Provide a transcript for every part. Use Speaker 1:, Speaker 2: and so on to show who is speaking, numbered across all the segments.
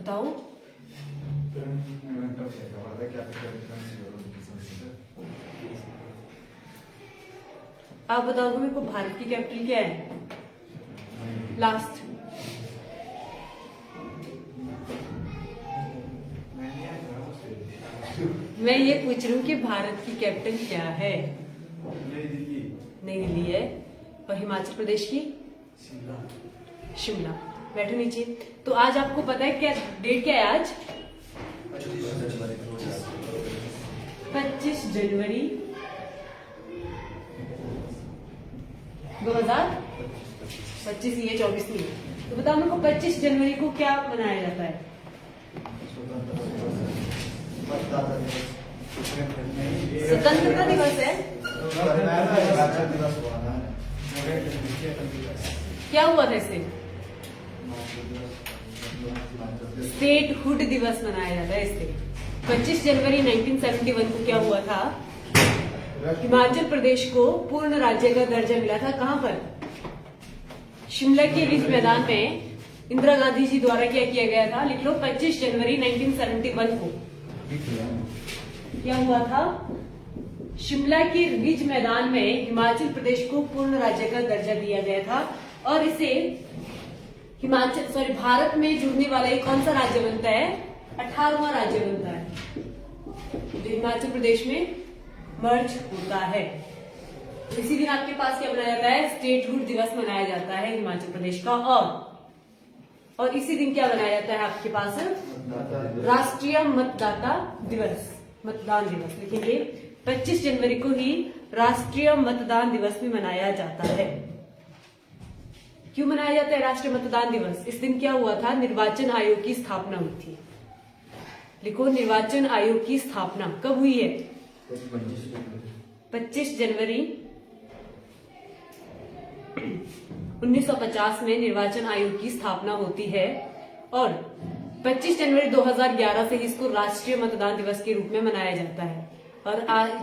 Speaker 1: बताओ। आप बताओगे मेरे को भारत की कैपिटल क्या है? लास्ट मैं ये पूछ रही हूँ कि भारत की कैपिटल क्या है? नई दिल्ली है। और हिमाचल प्रदेश की? शिमला। बैठो नीचे। तो आज आपको पता है क्या डेट क्या है आज? 25 जनवरी 2025। ये 24 नहीं है। तो बताओ मेरे को 25 जनवरी को क्या मनाया जाता है? स्वतंत्रता दिवस है। क्या हुआ था इससे? स्टेटहुड दिवस मनाया जाता है इससे। 25 जनवरी 1971 को क्या हुआ था? हिमाचल प्रदेश को पूर्ण राज्य का दर्जा मिला था। कहां पर? शिमला के रिज मैदान में इंदिरा गांधी जी द्वारा क्या किया गया था? लिख लो। 25 जनवरी 1971 को क्या हुआ था? शिमला के रिज मैदान में हिमाचल प्रदेश को पूर्ण राज्य का दर्जा दिया गया था और इसे भारत में जुड़ने वाला एक कौन सा राज्य बनता है? 18वां राज्य बनता है जो हिमाचल प्रदेश में मर्ज होता है। इसी दिन आपके पास क्या मनाया जाता है? स्टेटहुड दिवस मनाया जाता है हिमाचल प्रदेश का। और इसी दिन क्या मनाया जाता है आपके पास? राष्ट्रीय मतदाता दिवस, मतदान दिवस लिखेंगे। 25 जनवरी को ही राष्ट्रीय मतदान दिवस भी मनाया जाता है। क्यों मनाया जाता है राष्ट्रीय मतदान दिवस? इस दिन क्या हुआ था? निर्वाचन आयोग की स्थापना हुई थी। लिखो, निर्वाचन आयोग की स्थापना कब हुई है? 25 जनवरी 1950 में निर्वाचन आयोग की स्थापना होती है और 25 जनवरी 2011 से इसको राष्ट्रीय मतदान दिवस के रूप में मनाया जाता है। और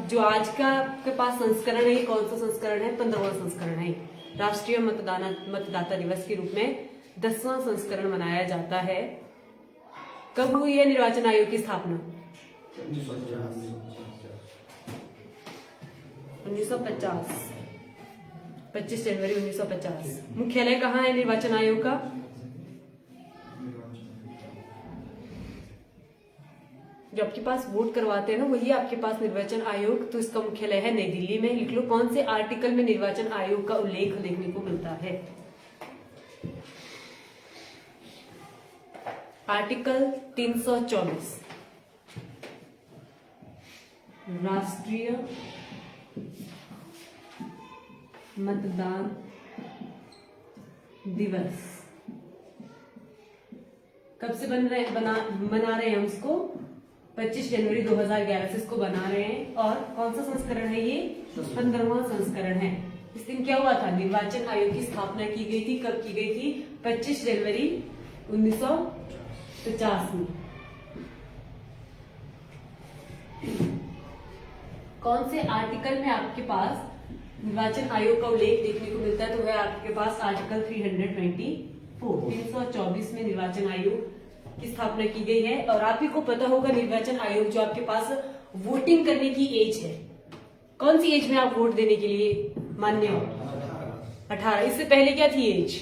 Speaker 1: जो आज का आपके पास संस्करण है, कौन सा संस्करण है? 15वां संस्करण है। राष्ट्रीय मतदाता दिवस के रूप में 10वां संस्करण मनाया जाता है। कब हुई है निर्वाचन आयोग की स्थापना? 1950। 25 जनवरी 1950। मुख्यालय कहाँ है निर्वाचन आयोग का? जो आपके पास वोट करवाते हैं ना, वही आपके पास निर्वाचन आयोग। तो इसका मुख्यालय है नई दिल्ली में। लिख लो, कौन से आर्टिकल में निर्वाचन आयोग का उल्लेख देखने को मिलता है? आर्टिकल 324 राष्ट्रीय मतदान दिवस कब से मना रहे हैं हम इसको? 25 जनवरी 2011 से इसको बना रहे हैं। और कौन सा संस्करण है ये? 15वां संस्करण है। इस दिन क्या हुआ था? निर्वाचन आयोग की स्थापना की गई थी। कब की गई थी? 25 जनवरी 1950 में। कौन से आर्टिकल में आपके पास निर्वाचन आयोग का उल्लेख देखने को मिलता है? तो है आपके पास आर्टिकल 324 में निर्वाचन आयोग की स्थापना की गई है। और आप ही को पता होगा निर्वाचन आयोग जो आपके पास वोटिंग करने की एज है, कौन सी एज में आप वोट देने के लिए मान्य हो? 18। इससे पहले क्या थी एज?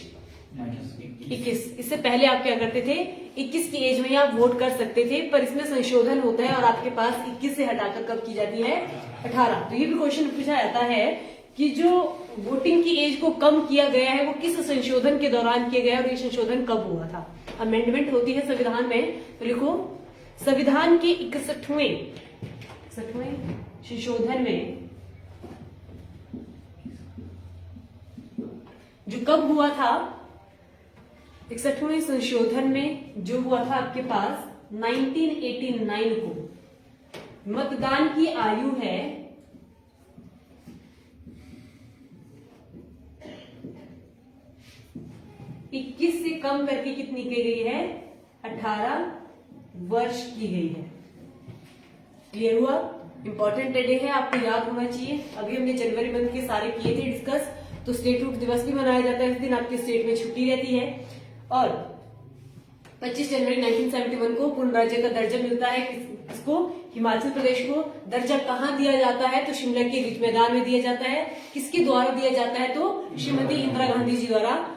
Speaker 1: 21। इससे पहले आप क्या करते थे? 21 की एज में आप वोट कर सकते थे, पर इसमें संशोधन होता है और आपके पास 21 से हटाकर कब की जाती है? 18। तो ये भी क्वेश्चन पूछा जाता है कि जो वोटिंग की एज को कम किया गया है वो किस संशोधन के दौरान किया गया और ये संशोधन कब हुआ था? अमेंडमेंट होती है संविधान में। तो लिखो, संविधान के 61वें संशोधन में जो कब हुआ था? 61वें संशोधन में जो हुआ था आपके पास 1989 को मतदान की आयु है 21 से कम करके कितनी की गई है? 18 वर्ष की गई है। क्लियर हुआ? इंपॉर्टेंट डे है, आपको याद होना चाहिए। अभी हमने जनवरी मंथ के सारे किए थे डिस्कस। तो स्टेटहुड दिवस भी मनाया जाता है इस दिन। आपके स्टेट में छुट्टी रहती है। और 25 जनवरी 1971 को पूर्ण राज्य का दर्जा मिलता है। इसको हिमाचल प्रदेश को दर्जा कहाँ दिया जाता है? तो शिमला के रिज मैदान में दिया जाता है। किसके द्वारा दिया जाता है? तो श्रीमती इंदिरा गांधी जी द्वारा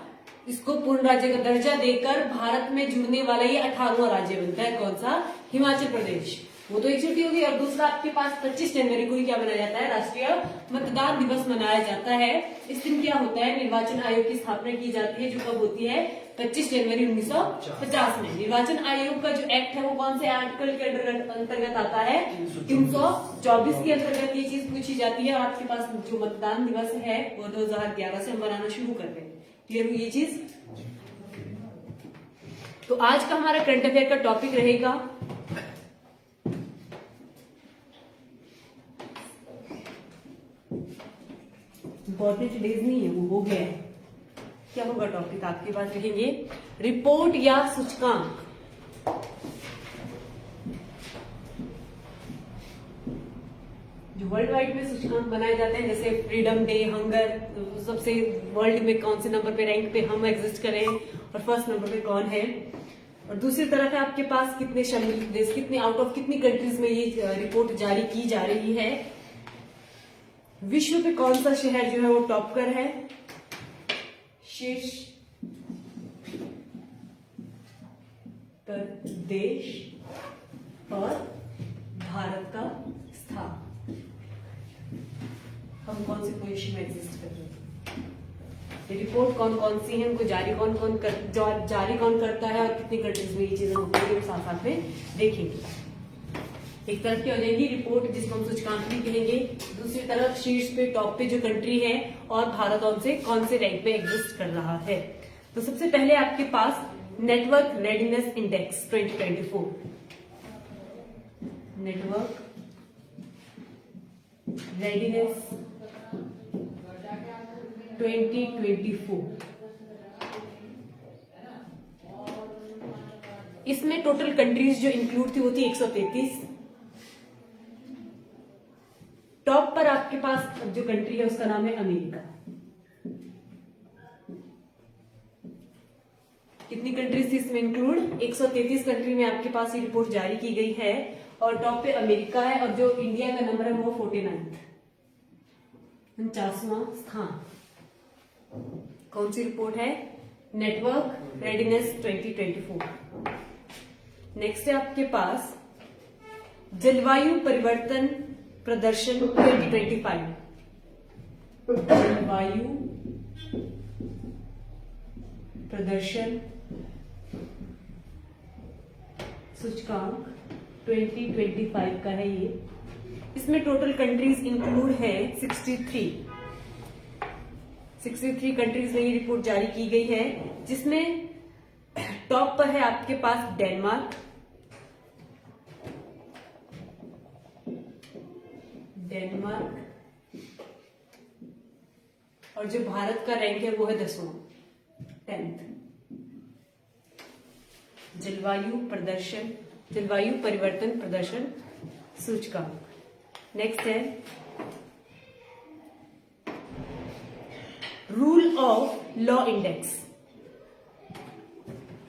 Speaker 1: इसको पूर्ण राज्य का दर्जा देकर भारत में जुड़ने वाला ये 18वां राज्य बनता है। कौन सा? हिमाचल प्रदेश। वो तो एक छुट्टी होगी। और दूसरा आपके पास 25 जनवरी को ही क्या मनाया जाता है? राष्ट्रीय मतदान दिवस मनाया जाता है। इस दिन क्या होता है? निर्वाचन आयोग की स्थापना की जाती है, जो कब होती है? 25 जनवरी 1950 में। निर्वाचन आयोग का जो एक्ट है वो कौन से आर्टिकल के अंतर्गत आता है? 324 के अंतर्गत ये चीज पूछी जाती है। और आपके पास जो मतदान दिवस है वो 2011 से हम बनाना शुरू कर रहे हैं। क्लियर हुई ये चीज? तो आज का हमारा करंट अफेयर का टॉपिक रहेगा इम्पोर्टेंट डेज नहीं है, वो हो गया है। क्या होगा टॉपिक आपके पास? लिखेंगे रिपोर्ट या सूचकांक। जो वर्ल्ड वाइड में सूचकांक बनाए जाते हैं, जैसे फ्रीडम डे, हंगर, तो सबसे वर्ल्ड में कौन से नंबर पे रैंक पे हम एग्जिस्ट करें और फर्स्ट नंबर पे कौन है। और दूसरी तरफ है आपके पास कितने शामिल देश, कितने आउट ऑफ कितनी कंट्रीज में ये रिपोर्ट जारी की जा रही है। विश्व पे कौन सा शहर जो है वो टॉप पर है, शीर्ष पर देश और भारत का स्थान, हम कौन सी पोजीशन में एग्जिस्ट कर रहे हैं। ये रिपोर्ट कौन कौन सी है, उनको जारी कौन करता है और कितनी कंट्रीज में ये चीजें होती है, साथ साथ में देखेंगे। एक तरफ क्या हो जाएगी रिपोर्ट, जिसको हम सूचकांक भी कहेंगे। दूसरी तरफ शीर्ष पे टॉप पे जो कंट्री है और भारत कौन से रैंक पे एग्जिस्ट कर रहा है। तो सबसे पहले आपके पास network readiness index 2024, network readiness 2024। इसमें टोटल कंट्रीज जो इंक्लूड थी वो थी 133। टॉप पर आपके पास जो कंट्री है उसका नाम है अमेरिका। कितनी कंट्रीज थी इसमें इंक्लूड? 133 कंट्री में आपके पास ये रिपोर्ट जारी की गई है। और टॉप पे अमेरिका है और जो इंडिया का नंबर है वो 49वां स्थान। कौन सी रिपोर्ट है? Network readiness 2024। नेक्स्ट है आपके पास जलवायु परिवर्तन प्रदर्शन 2025, जलवायु प्रदर्शन सूचकांक 2025 का है ये। इसमें टोटल कंट्रीज इंक्लूड है 63 कंट्रीज में ये रिपोर्ट जारी की गई है, जिसमें टॉप पर है आपके पास डेनमार्क, और जो भारत का रैंक है वो है 10वां, 10th। जलवायु परिवर्तन प्रदर्शन सूचकांक। नेक्स्ट है rule of law index,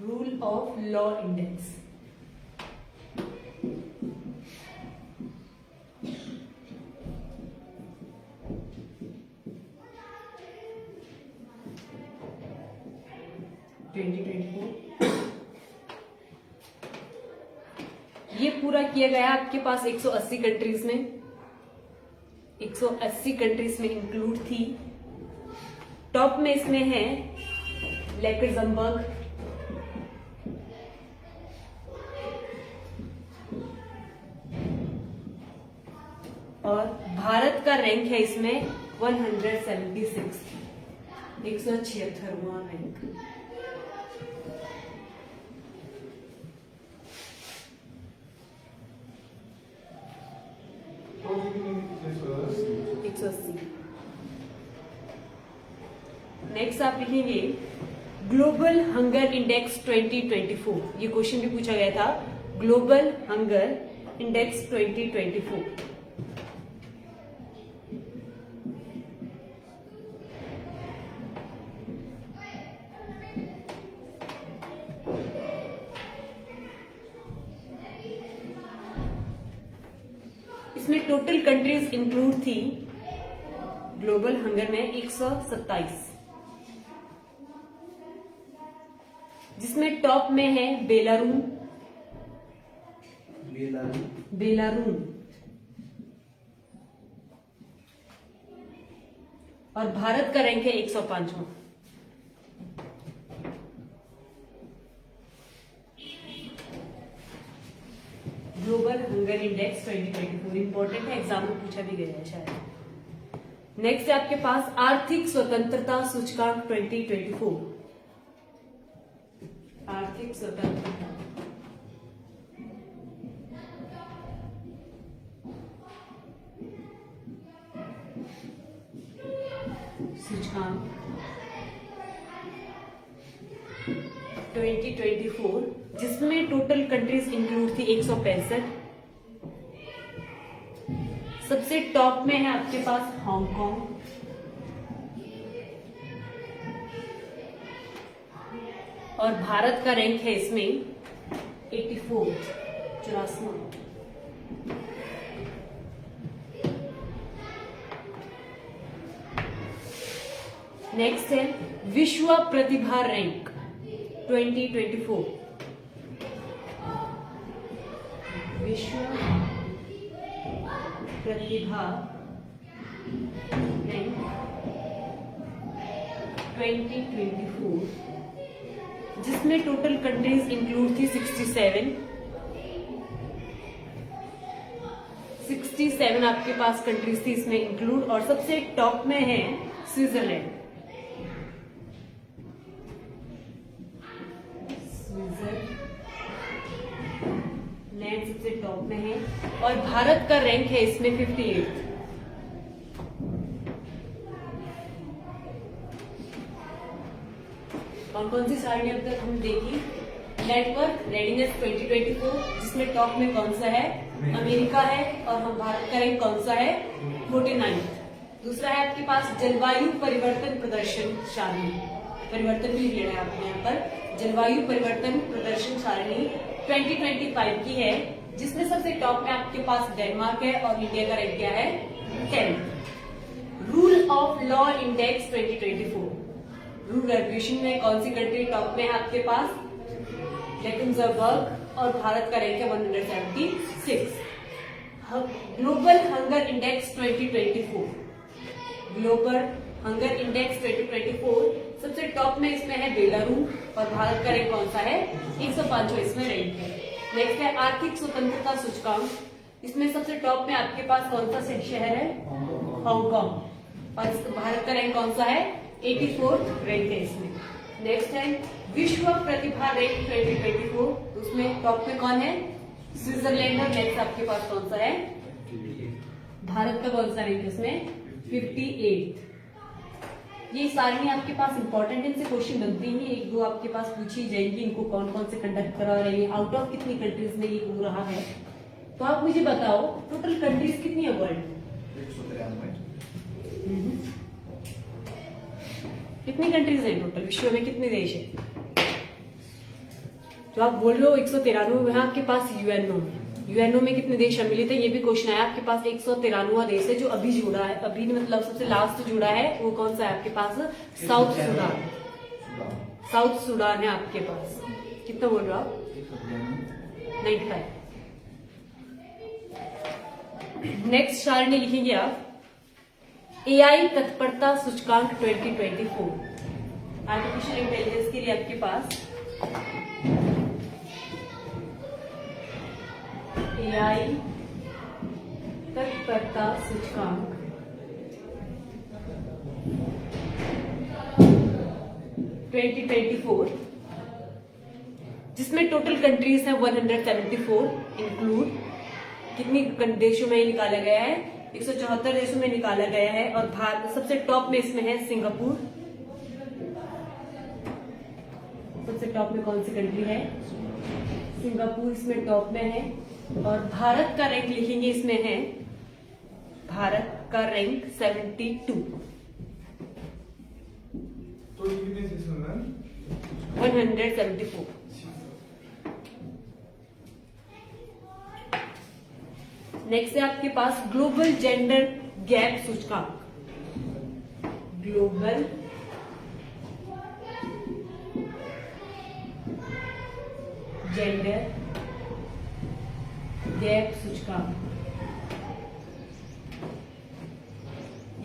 Speaker 1: rule of law index. ये पूरा किया गया आपके पास 180 कंट्रीज में, 180 कंट्रीज में इंक्लूड थी। टॉप में इसमें है लैक्समबर्ग, और भारत का रैंक है इसमें 176, 176वां रैंक। नेक्स्ट आप लिखेंगे ग्लोबल हंगर इंडेक्स 2024। ये क्वेश्चन भी पूछा गया था, ग्लोबल हंगर इंडेक्स 2024। जिसमें टोटल कंट्रीज इंक्लूड थी ग्लोबल हंगर में 127, जिसमें टॉप में है बेलारूम और भारत का रैंक है 105वां। ग्लोबल हंगर इंडेक्स 2024 इंपॉर्टेंट है, एग्जाम में पूछा भी गया है शायद। नेक्स्ट है आपके पास आर्थिक स्वतंत्रता सूचकांक 2024। आर्थिक स्वतंत्रता सूचकांक 2024, जिसमें टोटल कंट्रीज इंक्लूड थी 165। सबसे टॉप में है आपके पास हांगकांग, और भारत का रैंक है इसमें 84, 84। नेक्स्ट है विश्व प्रतिभा रैंक 2024। विश्व प्रतिभा रैंक 2024, जिसमें टोटल कंट्रीज इंक्लूड थी 67 आपके पास कंट्रीज थी इसमें इंक्लूड, और सबसे टॉप में है स्विट्जरलैंड। स्विट्जरलैंड सबसे टॉप में है, और भारत का रैंक है इसमें 58। कौन सी सारणी अब तक हम देखी? नेटवर्क रेडीनेस 2024, जिसमें टॉप में कौन सा है? अमेरिका है, और हम भारत का रैंक कौन सा है? 49। दूसरा है आपके पास जलवायु परिवर्तन प्रदर्शन सारणी, परिवर्तन भी लिया है आपने यहाँ पर। जलवायु परिवर्तन प्रदर्शन सारणी 2025 की है, जिसमें सबसे टॉप में आपके पास डेनमार्क है, और इंडिया का रैंक क्या है? 10। Rule of law index 2024, rule regulation में कौन सी कंट्री टॉप में है आपके पास? लक्समबर्ग, और भारत का रैंक है 176। Global hunger index 2024, global hunger index 2024, सबसे टॉप में इसमें है बेलारूम, और भारत का रैंक कौन सा है? 105 इसमें रैंक है। नेक्स्ट है आर्थिक स्वतंत्रता सूचकांक, इसमें सबसे टॉप में आपके पास कौन सा शहर है? हांगकांग, और भारत का रैंक कौन सा है? 84 रैंक है इसमें। नेक्स्ट है विश्व प्रतिभा रैंक 2024, उसमें टॉप में कौन है? स्विट्जरलैंड है। नेक्स्ट आपके पास कौन सा है? भारत का कौन सा रैंक है इसमें? 58। ये सारणी आपके पास इंपॉर्टेंट है, इनसे क्वेश्चन बनते ही एक दो आपके पास पूछी जाएंगी। इनको कौन कौन से कंडक्ट करा रहे हैं, आउट ऑफ कितनी कंट्रीज में ये हो रहा है, तो आप मुझे बताओ टोटल कंट्रीज कितनी है वर्ल्ड? 193। कितनी कंट्रीज है टोटल विश्व में? कितने देश है? तो आप बोल लो 193 है आपके पास। यूएनओ में कितने देश सम्मिलित है? ये भी क्वेश्चन है आपके पास। 193वां देश है जो अभी जुड़ा है, अभी मतलब सबसे लास्ट जुड़ा है, वो कौन सा है आपके पास? South Sudan. साउथ सूडान है आपके पास। कितना बोल रहे हो आप? 95। नेक्स्ट सारणी लिखेंगे आप एआई तत्परता सूचकांक 2024, आर्टिफिशियल इंटेलिजेंस के लिए आपके पास एआई तत्परता सूचकांक 2024, जिसमें टोटल कंट्रीज है 174 इंक्लूड। कितनी देशों में निकाला गया है? 174 देशों में निकाला गया है, और भारत सबसे टॉप में इसमें है सिंगापुर। सबसे टॉप में कौन सी कंट्री है? सिंगापुर इसमें टॉप में है, और भारत का रैंक लिखेंगे इसमें है, भारत का रैंक 72।
Speaker 2: तो कितने देश में?
Speaker 1: 174। नेक्स्ट है आपके पास ग्लोबल जेंडर गैप सूचकांक। ग्लोबल जेंडर गैप सूचकांक।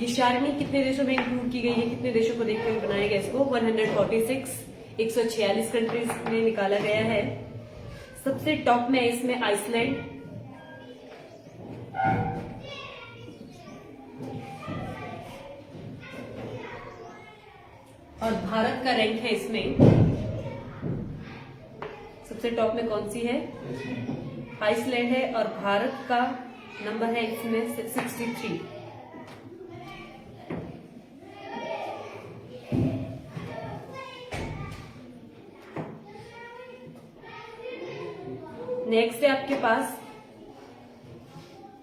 Speaker 1: ये सारणी कितने देशों में इंक्लूड की गई है, कितने देशों को देखते हुए बनाया गया इसको? 146 146 कंट्रीज में निकाला गया है। सबसे टॉप में है इसमें आइसलैंड, और भारत का रैंक है इसमें सबसे टॉप में कौन सी है? आइसलैंड है, और भारत का नंबर है इसमें 63। नेक्स्ट है आपके पास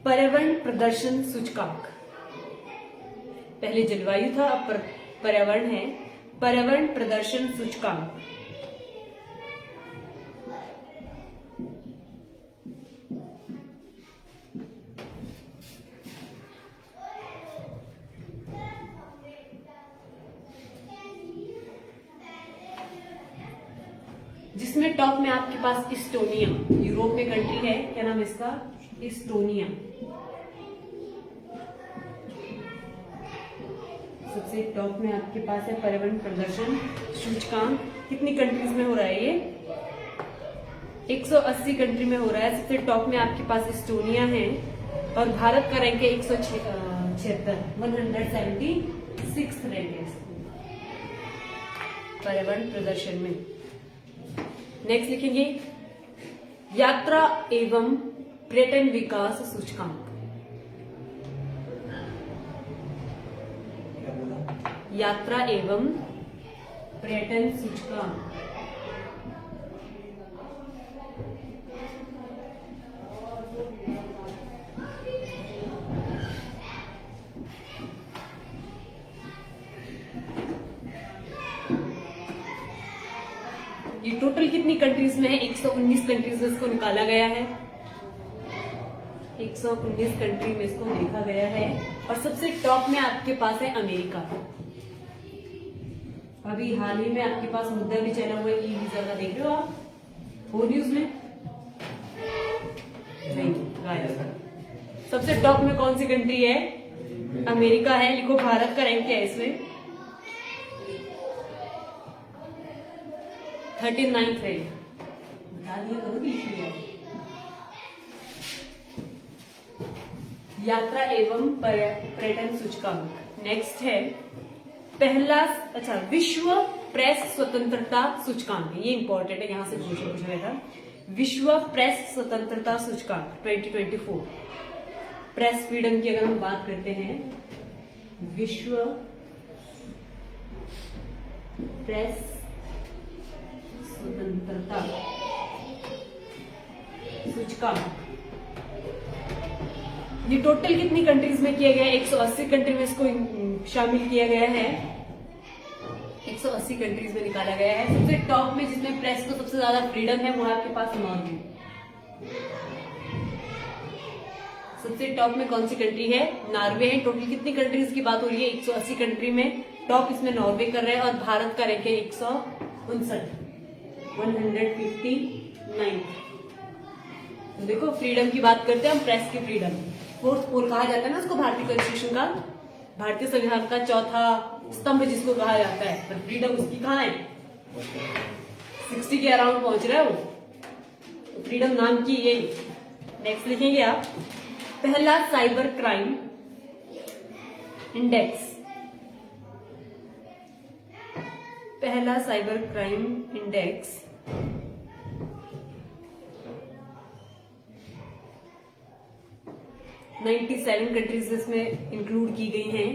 Speaker 1: पर्यावरण प्रदर्शन सूचकांक। पहले जलवायु था, अब पर्यावरण है। पर्यावरण प्रदर्शन सूचकांक। जिसमें टॉप में आपके पास इस्टोनिया, यूरोप में कंट्री है, क्या नाम है इसका? इस्टोनिया। सबसे टॉप में आपके पास है पर्यावरण प्रदर्शन सूचकांक। कितनी कंट्रीज में हो रहा है ये? 180 कंट्री में हो रहा है। सबसे टॉप में आपके पास इस्टोनिया है, और भारत का रैंक है 176, 176 रैंक है पर्यावरण प्रदर्शन में। नेक्स्ट लिखेंगे यात्रा एवं पर्यटन विकास सूचकांक। यात्रा एवं पर्यटन सूचकांक। ये टोटल कितनी कंट्रीज में है? 119 कंट्रीज में इसको निकाला गया है। 119 कंट्री में इसको देखा गया है, और सबसे टॉप में आपके पास है अमेरिका। अभी हाल ही में आपके पास मुद्दा भी चला हुआ है ई वीजा का, देख रहे हो आप हो न्यूज में? नहीं, गायब। सबसे टॉप में कौन सी कंट्री है? अमेरिका है। लिखो भारत का रैंक क्या है इसमें? 39th rank. बता दिया करो कि यात्रा एवं पर्यटन सूचकांक। नेक्स्ट है विश्व प्रेस स्वतंत्रता सूचकांक। ये इंपॉर्टेंट है, यहां से क्वेश्चन पूछा गया था। विश्व प्रेस स्वतंत्रता सूचकांक 2024। प्रेस फ्रीडम की अगर हम बात करते हैं, विश्व प्रेस स्वतंत्रता सूचकांक। ये टोटल कितनी कंट्रीज में किया गया है? 180 कंट्री में इसको शामिल किया गया है। 180 कंट्रीज में निकाला गया है। सबसे टॉप में जिसमें प्रेस को सबसे ज्यादा फ्रीडम है वो है आपके पास नॉर्वे। सबसे टॉप में कौन सी कंट्री है? नॉर्वे है। टोटल कितनी कंट्रीज की बात हो रही है? 180 कंट्री में टॉप इसमें नॉर्वे कर रहा है, और भारत का रैंक है 159, 159। तो देखो, फ्रीडम की बात करते हैं हम, प्रेस की फ्रीडम। फोर्थ पोल कहा जाता है ना उसको, भारतीय कॉन्स्टिट्यूशन का, भारतीय संविधान का चौथा स्तंभ जिसको कहा जाता है, पर फ्रीडम उसकी कहाँ है? 60 के अराउंड पहुंच रहा है वो, तो फ्रीडम नाम की यही। नेक्स्ट लिखेंगे आप पहला साइबर क्राइम इंडेक्स। पहला साइबर क्राइम इंडेक्स 97 कंट्रीज इसमें इंक्लूड की गई हैं।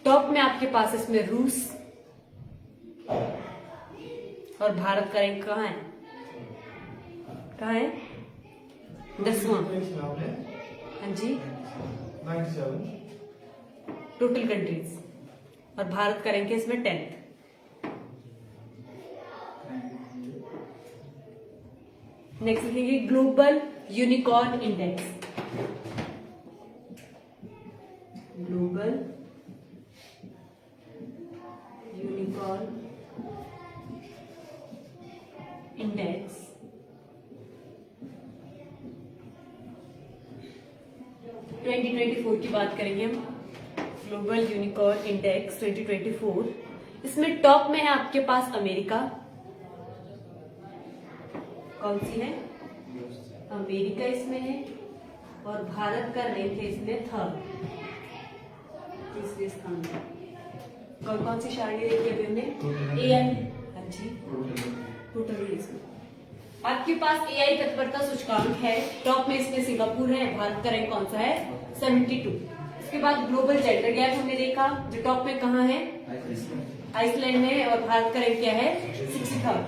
Speaker 1: टॉप में आपके पास इसमें रूस, और भारत का रैंक कहाँ है? कहाँ है? 10वां। हाँ जी,
Speaker 2: 97
Speaker 1: टोटल कंट्रीज, और भारत का रैंक है इसमें 10th। नेक्स्ट लिखेंगे global unicorn index, global unicorn index 2024 की बात करेंगे हम। ग्लोबल यूनिकॉर्न इंडेक्स 2024, इसमें टॉप में है आपके पास अमेरिका। कौन सी है? अमेरिका इसमें है, और भारत का रैंक है इसमें थर्ड, तीसरे स्थान पर। कौन कौन सी श्रेणी देखी अभी हमने? एआई, हाँ जी, टोटली इसमें आपके पास एआई तत्परता सूचकांक है। टॉप में इसमें सिंगापुर है, भारत का रैंक कौन सा है? 72। इसके बाद ग्लोबल जेंडर गैप हमने देखा, जो टॉप में कहाँ है? आइसलैंड में, और भारत का रैंक क्या है? 63।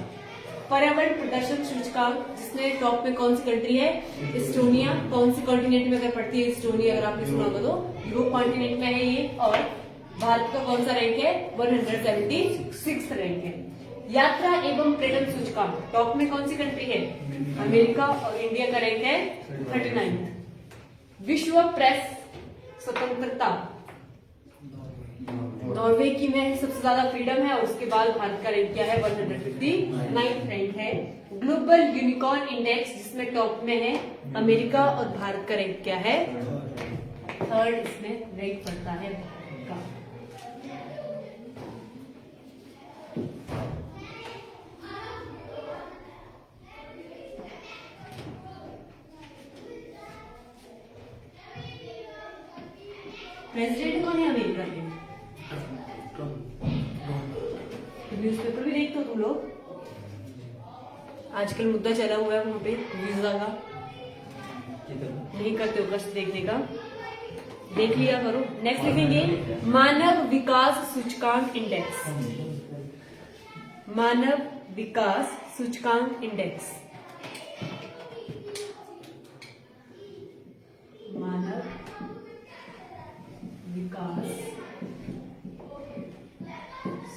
Speaker 1: पर्यावरण प्रदर्शन सूचकांक, जिसमें टॉप में कौन सी कंट्री है? एस्टोनिया। कौन सी कॉन्टिनेंट में अगर पड़ती है एस्टोनिया, अगर आपने सुना होगा तो यूरोप कॉन्टिनेंट में है ये। और भारत का कौन सा रैंक है? 176 रैंक है। यात्रा एवं पर्यटन सूचकांक, टॉप में कौन सी कंट्री है? अमेरिका, और इंडिया का रैंक है 39। विश्व प्रेस स्वतंत्रता, नॉर्वे की में सबसे ज्यादा फ्रीडम है, और उसके बाद भारत का रैंक क्या है? 159 रैंक है। ग्लोबल यूनिकॉर्न इंडेक्स, जिसमें टॉप में है अमेरिका, और भारत का रैंक क्या है? थर्ड इसमें रैंक पड़ता है भारत का। प्रेसिडेंट कौन है अमेरिका के? न्यूज़पेपर भी देखते हो तुम लोग? आजकल मुद्दा चला हुआ है वहां पे वीजा का, नहीं करते हो कष्ट देखने का, देख लिया करो। नेक्स्ट लिखेंगे मानव विकास सूचकांक इंडेक्स, मानव विकास सूचकांक इंडेक्स, मानव विकास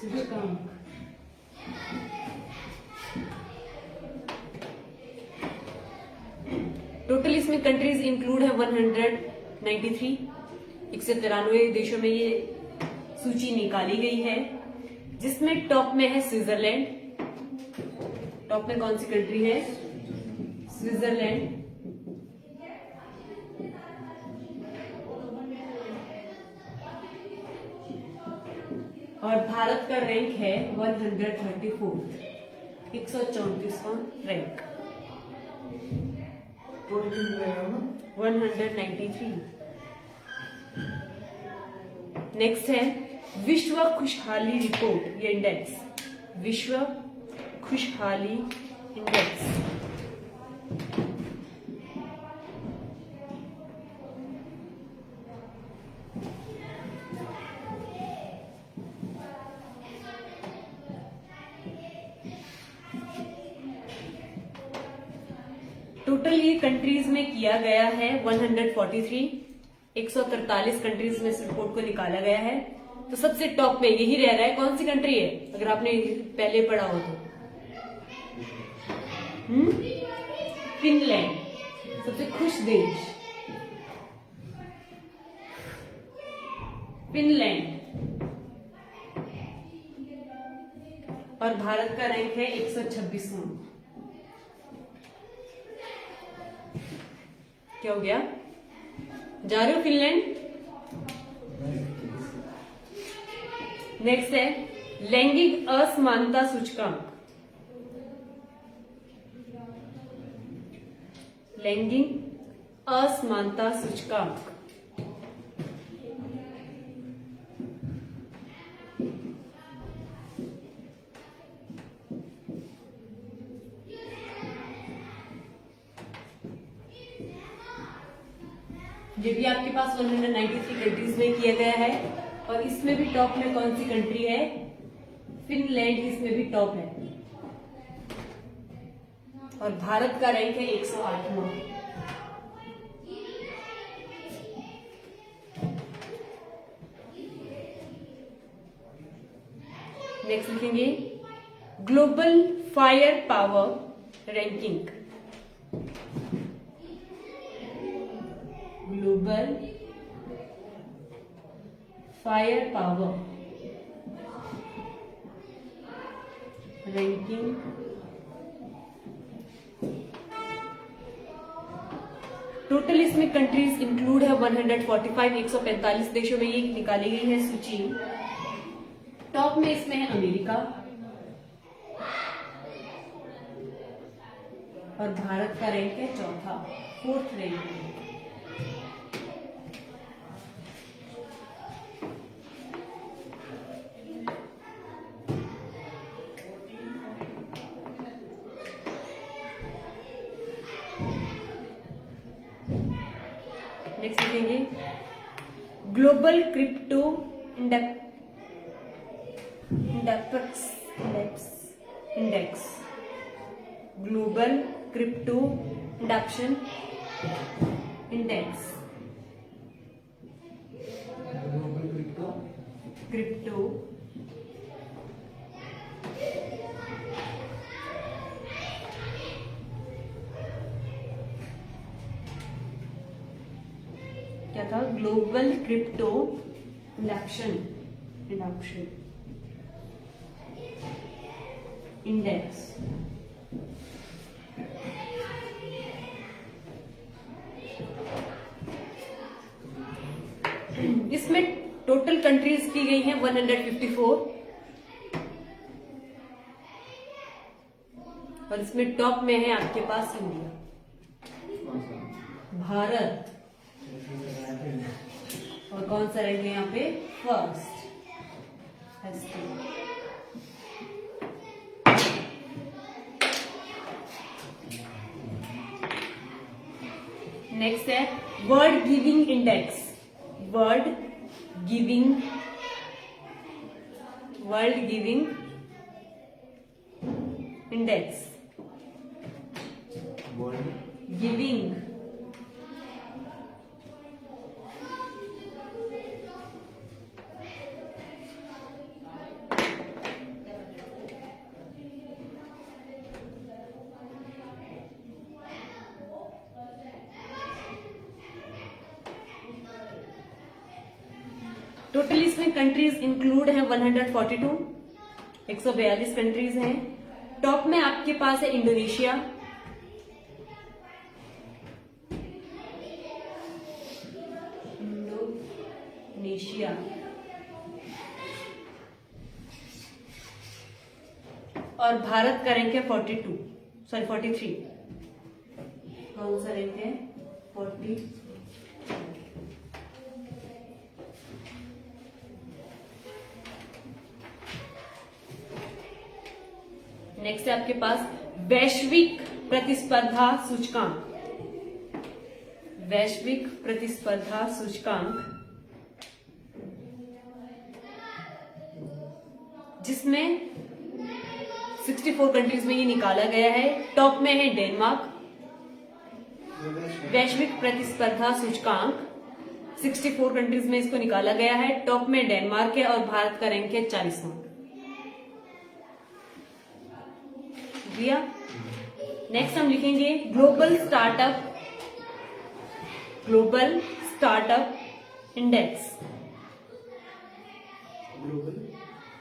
Speaker 1: सूचकांक। टोटल इसमें कंट्रीज इंक्लूड है 193, 193 देशों में ये सूची निकाली गई है, जिसमें टॉप में है स्विट्जरलैंड। टॉप में कौन सी कंट्री है? स्विट्जरलैंड। और भारत का रैंक है 134, 134वां रैंक, 193। नेक्स्ट है विश्व खुशहाली रिपोर्ट, ये इंडेक्स, विश्व खुशहाली इंडेक्स। टोटल ये कंट्रीज में किया गया है 143, 143 कंट्रीज में इस रिपोर्ट को निकाला गया है। तो सबसे टॉप में यही रह रहा है। कौन सी कंट्री है, अगर आपने पहले पढ़ा हो तो? फिनलैंड, सबसे खुश देश, फिनलैंड। और भारत का रैंक है 126वां। क्या हो गया? जा रहे हो फिनलैंड? नेक्स्ट है लैंगिक असमानता सूचकांक, लैंगिक असमानता सूचकांक। ये भी आपके पास 193 कंट्रीज में किया गया है, और इसमें भी टॉप में कौन सी कंट्री है? फिनलैंड इसमें भी टॉप है, और भारत का रैंक है 108वां। नेक्स्ट लिखेंगे global fire power ranking, global fire power ranking total इसमें कंट्रीज इंक्लूड है 145, 145 देशों में ये निकाली गई है सूची। टॉप में इसमें है अमेरिका और भारत का रैंक है चौथा, 4th रैंक है। नेक्स्ट देखेंगे global crypto index, global crypto induction index, crypto क्या था? Global crypto induction index. इसमें टोटल कंट्रीज की गई हैं 154 और इसमें टॉप में है आपके पास इंडिया, भारत। और कौन सा रैंक है यहाँ पे? फर्स्ट। नेक्स्ट है world giving index, world giving index, giving total इसमें कंट्रीज इंक्लूड है 142, 142 कंट्रीज हैं। टॉप में आपके पास है इंडोनेशिया, और भारत का रैंक है 43। कौन सा रैंक है? 40। नेक्स्ट है आपके पास वैश्विक प्रतिस्पर्धा सूचकांक, जिसमें 64 कंट्रीज में ये निकाला गया है। टॉप में है डेनमार्क। वैश्विक प्रतिस्पर्धा सूचकांक 64 कंट्रीज में इसको निकाला गया है। टॉप में डेनमार्क है और भारत का रैंक है 40वां। नेक्स्ट हम लिखेंगे global startup index,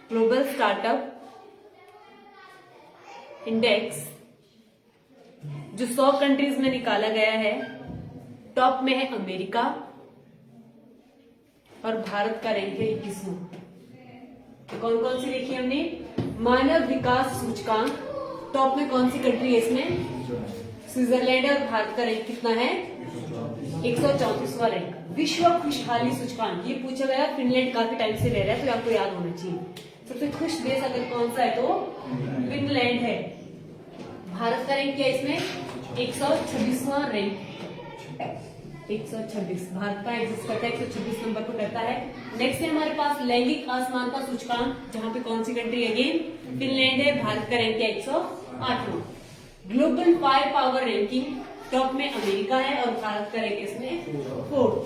Speaker 1: global startup index जो 100 कंट्रीज में निकाला गया है। टॉप में है अमेरिका और भारत का रैंक है 21वां। तो कौन कौन सी देखी हमने? मानव विकास सूचकांक, टॉप में कौन सी कंट्री है इसमें? स्विट्जरलैंड है और भारत का रैंक कितना है? 134वां रैंक। विश्व खुशहाली सूचकांक, ये पूछा गया, फिनलैंड काफी टाइम से रह रहा है तो आपको याद होना चाहिए। सबसे खुश देश अगर कौन सा है तो फिनलैंड है। भारत का रैंक क्या है इसमें? 126वां रैंक, 126 भारत का एग्जिस्ट करता है, 126 नंबर पर करता है। नेक्स्ट है हमारे पास लैंगिक असमानता सूचकांक, जहां पे कौन सी कंट्री अगेन? फिनलैंड है। भारत का रैंक है 108वां। Global fire power ranking, top में अमेरिका है और भारत का रैंक इसमें 4th।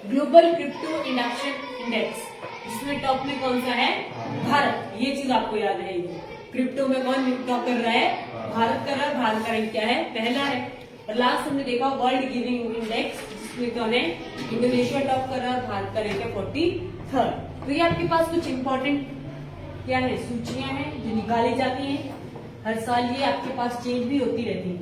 Speaker 1: Global crypto induction index, जिसमें टॉप में कौन सा है? भारत। ये चीज आपको याद रहेगी। क्रिप्टो में कौन टॉप कर रहा है? भारत का रैंक क्या है? पहला है। और लास्ट हमने देखा वर्ल्ड गिविंग इंडेक्स, जिसमें कौन है? इंडोनेशिया टॉप कर रहा है, भारत का रैंक है 43rd। तो ये आपके पास कुछ इंपॉर्टेंट क्या है, सूचियां हैं जो निकाली जाती हैं हर साल, ये आपके पास चेंज भी होती रहती है,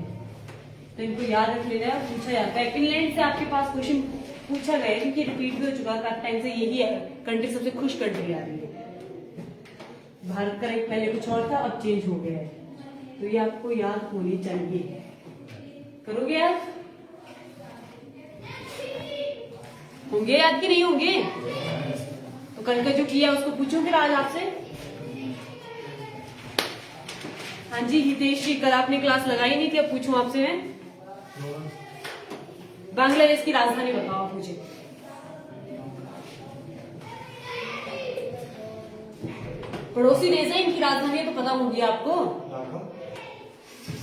Speaker 1: तो इनको याद रख लेना है। पूछा जाता है फिनलैंड से आपके पास क्वेश्चन पूछा गया है, क्योंकि रिपीट भी हो चुका है काफी टाइम से, यही कंट्री सबसे खुश कंट्री आ रही है। भारत का रैंक पहले कुछ और था, अब चेंज हो गया है, तो ये आपको याद होनी चाहिए। करोगे याद? होंगे याद कि नहीं होंगे? तो कल का जो किया उसको पूछूं फिर आज आपसे। हाँ जी हितेश जी, कल आपने क्लास लगाई नहीं थी, अब पूछूं आपसे मैं। बांग्लादेश की राजधानी बताओ आप मुझे। पड़ोसी देश है, इनकी राजधानी तो पता होगी आपको।
Speaker 2: ढाका,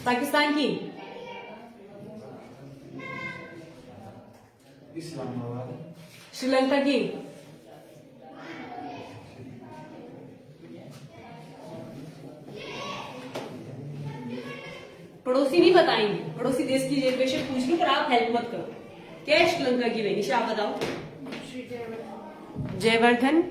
Speaker 1: पाकिस्तान की
Speaker 2: इस्लामाबाद,
Speaker 1: श्रीलंका की पड़ोसी नहीं बताएंगे, पड़ोसी देश की क्वेश्चन पूछ लो पर आप हेल्प मत करो। क्या है श्रीलंका की? निशा आप बताओ। जयवर्धन